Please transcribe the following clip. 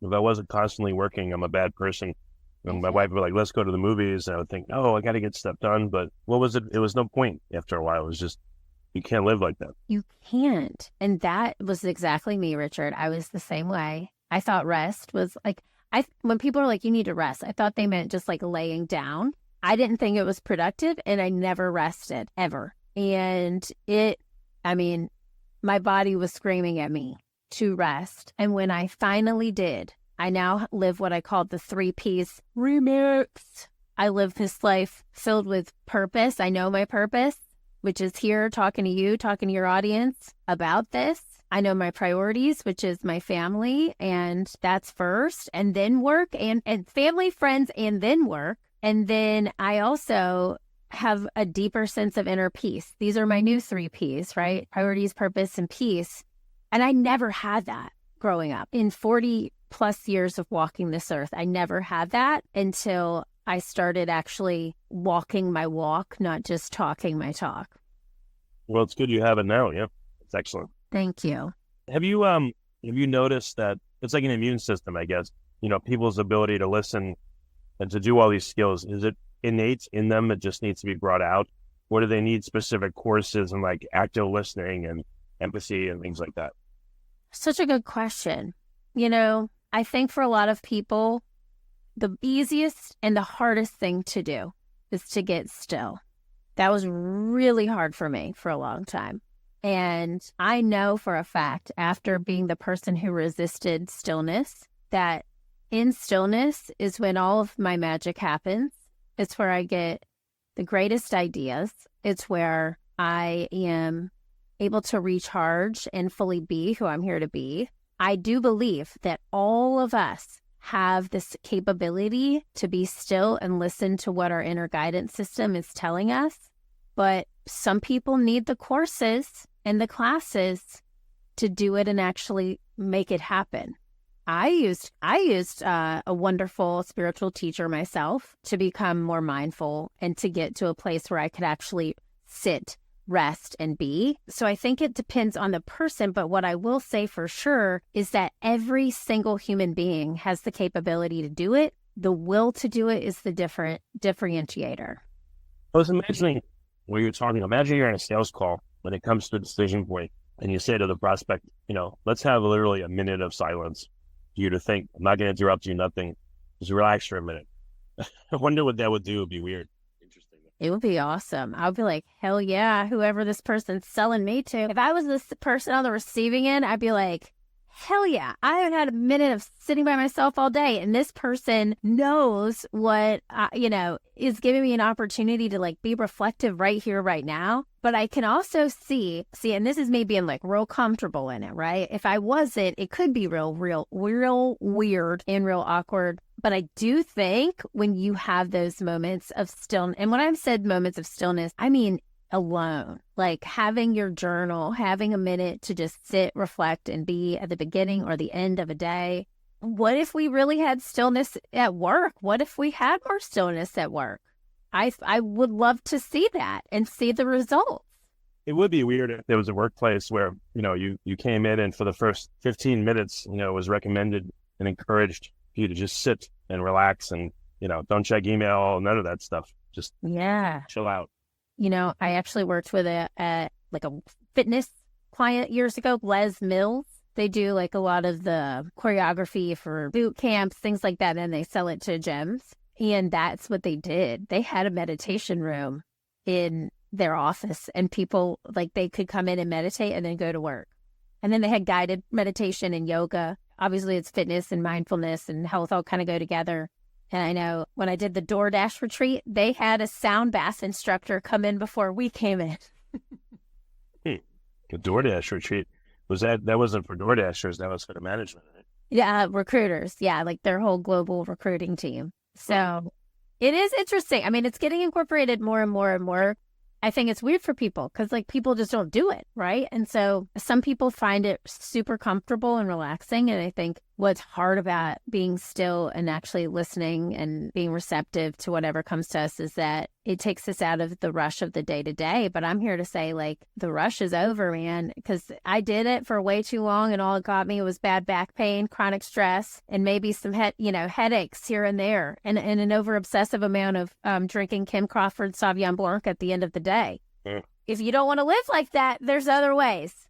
If I wasn't constantly working, I'm a bad person. And my wife would be like, let's go to the movies. And I would think, oh, I got to get stuff done. But what was it? It was no point after a while. It was just, you can't live like that. You can't. And that was exactly me, Richard. I was the same way. I thought rest was like, when people are like, you need to rest, I thought they meant just like laying down. I didn't think it was productive, and I never rested ever. And my body was screaming at me to rest. And when I finally did, I now live what I call the 3 Ps remix. I live this life filled with purpose. I know my purpose, which is here talking to you, talking to your audience about this. I know my priorities, which is my family, and that's first, and then work, and family, friends, and then work. And then I also have a deeper sense of inner peace. These are my new 3 Ps, right? Priorities, purpose, and peace. And I never had that growing up. In 40 plus years of walking this earth, I never had that until I started actually walking my walk, not just talking my talk. Well, it's good you have it now. Yeah, it's excellent. Thank you. Have you noticed that it's like an immune system, I guess, people's ability to listen and to do all these skills, is it innate in them? It just needs to be brought out? Or do they need specific courses and like active listening and empathy and things like that? Such a good question. I think for a lot of people, the easiest and the hardest thing to do is to get still. That was really hard for me for a long time. And I know for a fact, after being the person who resisted stillness, that in stillness is when all of my magic happens. It's where I get the greatest ideas. It's where I am able to recharge and fully be who I'm here to be. I do believe that all of us have this capability to be still and listen to what our inner guidance system is telling us. But some people need the courses and the classes to do it and actually make it happen. I used a wonderful spiritual teacher myself to become more mindful and to get to a place where I could actually sit, rest, and be. So I think it depends on the person, but what I will say for sure is that every single human being has the capability to do it. The will to do it is the differentiator. I was imagining what you're talking about. Imagine you're in a sales call when it comes to a decision point and you say to the prospect, let's have literally a minute of silence for you to think. I'm not going to interrupt you, nothing. Just relax for a minute. I wonder what that would do. It would be weird. Interesting. It would be awesome. I would be like, hell yeah, whoever this person's selling me to. If I was this person on the receiving end, I'd be like, hell yeah, I haven't had a minute of sitting by myself all day. And this person knows what, is giving me an opportunity to like be reflective right here, right now. But I can also see, and this is me being like real comfortable in it, right? If I wasn't, it could be real weird and real awkward. But I do think when you have those moments of stillness, and when I've said moments of stillness, I mean alone, like having your journal, having a minute to just sit, reflect, and be at the beginning or the end of a day. What if we really had stillness at work? What if we had more stillness at work? I would love to see that and see the results. It would be weird if there was a workplace where, you came in and for the first 15 minutes, it was recommended and encouraged for you to just sit and relax and, don't check email, none of that stuff. Just chill out. I actually worked with a fitness client years ago, Les Mills. They do like a lot of the choreography for boot camps, things like that, and they sell it to gyms. And that's what they did. They had a meditation room in their office, and people, like, they could come in and meditate and then go to work. And then they had guided meditation and yoga. Obviously, it's fitness and mindfulness and health all kind of go together. And I know when I did the DoorDash retreat, they had a sound bath instructor come in before we came in. A DoorDash retreat. That wasn't for DoorDashers, that was for the management, right? Yeah, recruiters. Yeah, like their whole global recruiting team. So it is interesting. I mean, it's getting incorporated more and more and more. I think it's weird for people because like people just don't do it, right? And so some people find it super comfortable and relaxing. And I think what's hard about being still and actually listening and being receptive to whatever comes to us is that it takes us out of the rush of the day to day. But I'm here to say, like, the rush is over, man, because I did it for way too long, and all it got me was bad back pain, chronic stress, and maybe some headaches here and there, and an over obsessive amount of drinking Kim Crawford Sauvignon Blanc at the end of the day. Mm. If you don't want to live like that, there's other ways.